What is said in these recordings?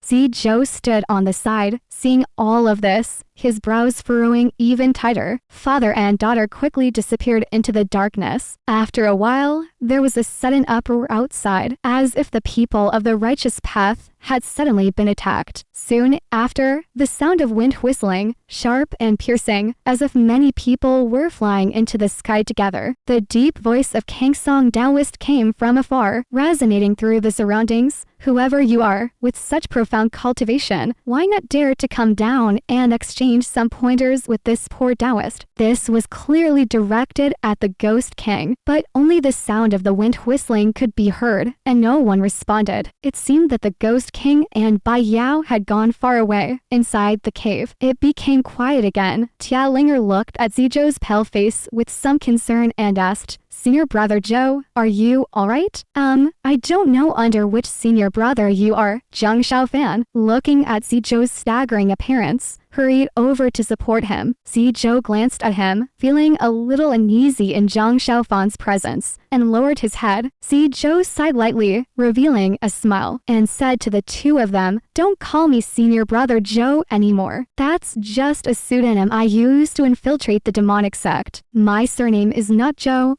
Zhou stood on the side, seeing all of this, his brows furrowing even tighter. Father and daughter quickly disappeared into the darkness. After a while, there was a sudden uproar outside, as if the people of the righteous path had suddenly been attacked. Soon after, the sound of wind whistling, sharp and piercing, as if many people were flying into the sky together. The deep voice of Kangsong Taoist came from afar, resonating through the surroundings. Whoever you are, with such profound cultivation, why not dare to come down and exchange some pointers with this poor Taoist? This was clearly directed at the Ghost King, but only the sound of the wind whistling could be heard, and no one responded. It seemed that the Ghost King and Bai Yao had gone far away. Inside the cave, it became quiet again. Tia Linger looked at Zhou's pale face with some concern and asked, "Senior brother Zhou, are you alright?" I don't know under which senior brother you are." Zhang Xiaofan, looking at Zhou's staggering appearance, hurried over to support him. Zhou glanced at him, feeling a little uneasy in Zhang Xiaofan's presence, and lowered his head. Zhou sighed lightly, revealing a smile, and said to the two of them, "Don't call me senior brother Zhou anymore. That's just a pseudonym I used to infiltrate the demonic sect. My surname is not Zhou.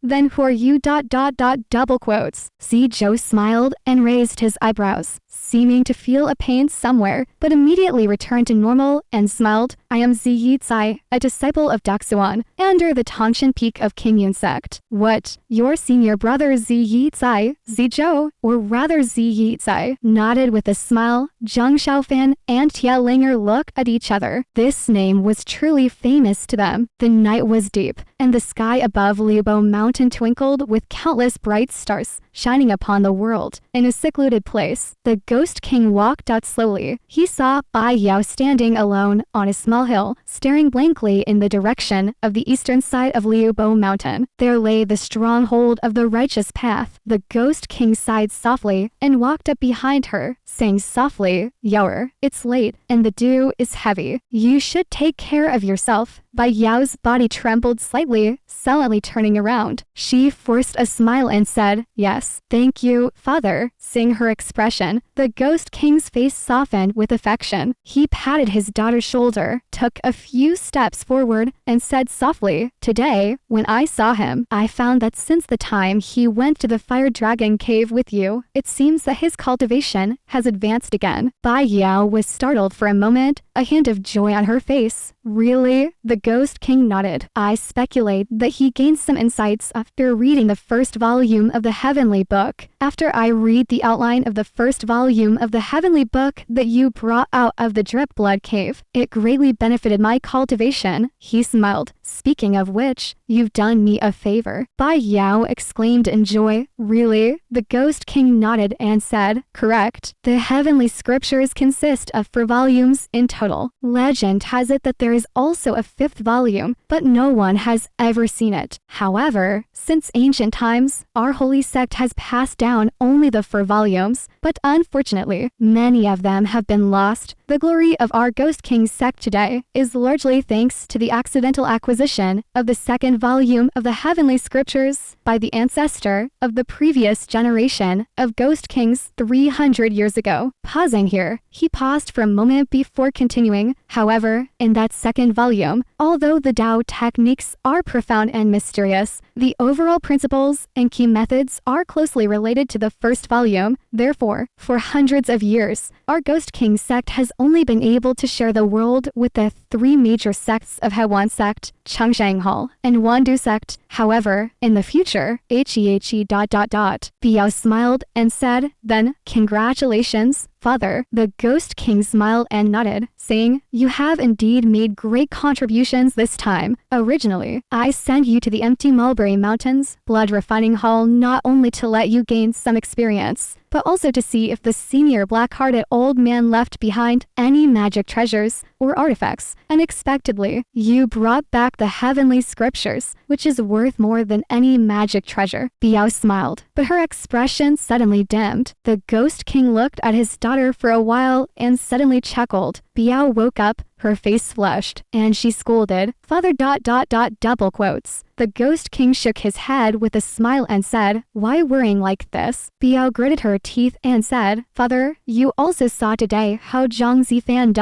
Then who are you? Double quotes." Zhou smiled and raised his eyebrows, seeming to feel a pain somewhere, but immediately returned to normal and smiled. "I am ZhuXian, a disciple of ZhuXian, under the Tongshan Peak of Qingyun Sect." "What? Your senior brother ZhuXian?" Zhou, or rather ZhuXian, nodded with a smile. Zhang Xiaofan and Tia Linger looked at each other. This name was truly famous to them. The night was deep, and the sky above Liubo Mountain twinkled with countless bright stars shining upon the world. In a secluded place, the Ghost King walked out slowly. He saw Bai Yao standing alone on a small hill, staring blankly in the direction of the eastern side of Liubo Mountain. There lay the stronghold of the righteous path. The Ghost King sighed softly and walked up behind her, saying softly, "Yaoer, it's late, and the dew is heavy. You should take care of yourself." Bai Yao's body trembled slightly, silently turning around. She forced a smile and said, "Yes, thank you, father." Seeing her expression, the Ghost King's face softened with affection. He patted his daughter's shoulder, took a few steps forward, and said softly, "Today, when I saw him, I found that since the time he went to the Fire Dragon Cave with you, it seems that his cultivation has advanced again." Bai Yao was startled for a moment, a hint of joy on her face. "Really?" The Ghost King nodded. "I speculate that he gained some insights after reading the first volume of the Heavenly Book. After I read the outline of the first volume of the Heavenly Book that you brought out of the Drip Blood Cave, it greatly benefited my cultivation." He smiled. "Speaking of which, you've done me a favor." Bai Yao exclaimed in joy. "Really?" The Ghost King nodded and said, "Correct. The Heavenly Scriptures consist of 4 volumes in total. Legend has it that there is also a 5th volume, but no one has ever seen it. However, since ancient times, our holy sect has passed down only the 4 volumes, but unfortunately, many of them have been lost. The glory of our Ghost King sect today is largely thanks to the accidental acquisition of the 2nd volume of the Heavenly Scriptures by the ancestor of the previous generation of Ghost Kings 300 years ago." Pausing here, he paused for a moment before continuing. "However, in that 2nd volume, although the Tao techniques are profound and mysterious, the overall principles and key methods are closely related to the 1st volume. Therefore, for hundreds of years, our Ghost King sect has only been able to share the world with the 3 major sects of Hewan Sect, Changshan Hall, and Wandu Sect. However, in the future, Biao smiled and said, "Then, congratulations, father." The Ghost King smiled and nodded, saying, "You have indeed made great contributions this time. Originally, I sent you to the empty Mulberry Mountains Blood Refining Hall not only to let you gain some experience, but also to see if the senior black-hearted old man left behind any magic treasures or artifacts. Unexpectedly, you brought back the Heavenly Scriptures, which is worth more than any magic treasure." Biao smiled, but her expression suddenly dimmed. The Ghost King looked at his daughter for a while and suddenly chuckled. Biao woke up, Her face flushed, and she scolded, "Father double quotes." The Ghost King shook his head with a smile and said, "Why worrying like this?" Biao gritted her teeth and said, "Father, you also saw today how Zhang Xiaofan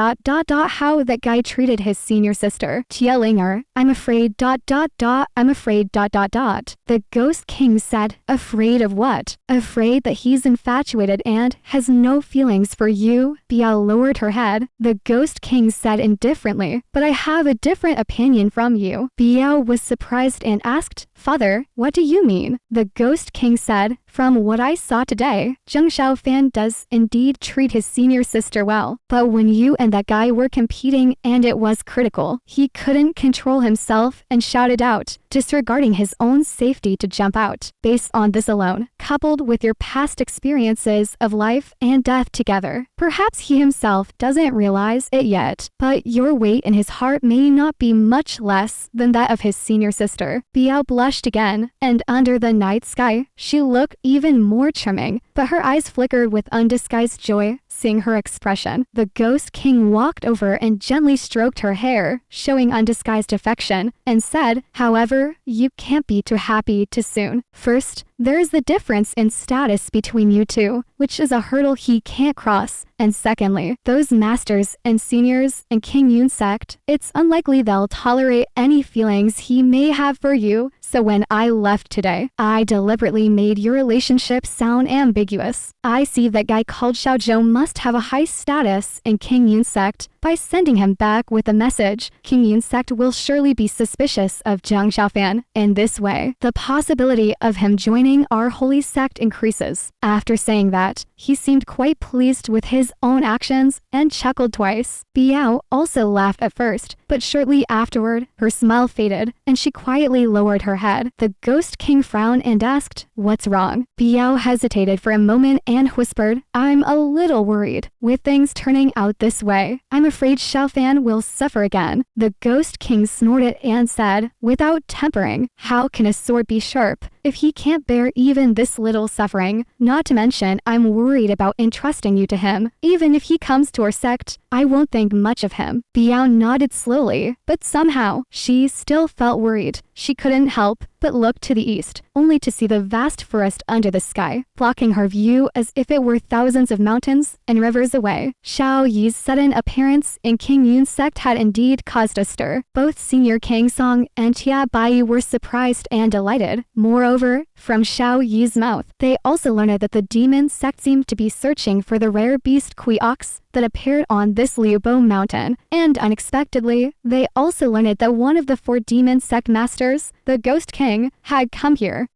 how that guy treated his senior sister, Tianyin. I'm afraid I'm afraid The Ghost King said, "Afraid of what?" "Afraid that he's infatuated and has no feelings for you." Biao lowered her head. The Ghost King said indifferently, "But I have a different opinion from you." Biao was surprised and asked, "Father, what do you mean?" The Ghost King said, "From what I saw today, Zhang Xiaofan does indeed treat his senior sister well. But when you and that guy were competing and it was critical, he couldn't control himself and shouted out, disregarding his own safety to jump out. Based on this alone, coupled with your past experiences of life and death together, perhaps he himself doesn't realize it yet, but your weight in his heart may not be much less than that of his senior sister." Biao blushed again, and under the night sky, she looked even more charming, but her eyes flickered with undisguised joy. Seeing her expression, the Ghost King walked over and gently stroked her hair, showing undisguised affection, and said, "However, you can't be too happy too soon. First, there's the difference in status between you two, which is a hurdle he can't cross. And secondly, those masters and seniors in Qingyun Sect, it's unlikely they'll tolerate any feelings he may have for you. So when I left today, I deliberately made your relationship sound ambiguous. I see that guy called Xiaozhou must have a high status in Qingyun Sect. By sending him back with a message, Qingyun Sect will surely be suspicious of Zhang Xiaofan. In this way, the possibility of him joining our holy sect increases." After saying that, he seemed quite pleased with his own actions and chuckled twice. Biao also laughed at first, but shortly afterward, her smile faded, and she quietly lowered her head. The Ghost King frowned and asked, "What's wrong?" Biao hesitated for a moment and whispered, "I'm a little worried. With things turning out this way, I'm afraid Xiaofan will suffer again." The Ghost King snorted and said, without tempering, "How can a sword be sharp if he can't bear even this little suffering? Not to mention, I'm worried about entrusting you to him. Even if he comes to our sect, I won't think much of him." Biao nodded slowly, but somehow, she still felt worried. She couldn't help but look to the east, only to see the vast forest under the sky, blocking her view as if it were thousands of mountains and rivers away. Xiao Yi's sudden appearance in Qingyun Sect had indeed caused a stir. Both Senior Kang Song and Tia Bai were surprised and delighted. Moreover, from Xiao Yi's mouth, they also learned that the demon sect seemed to be searching for the rare beast Kui Ox that appeared on this Liubo mountain, and unexpectedly, they also learned that one of the 4 demon sect masters, the Ghost King, had come here.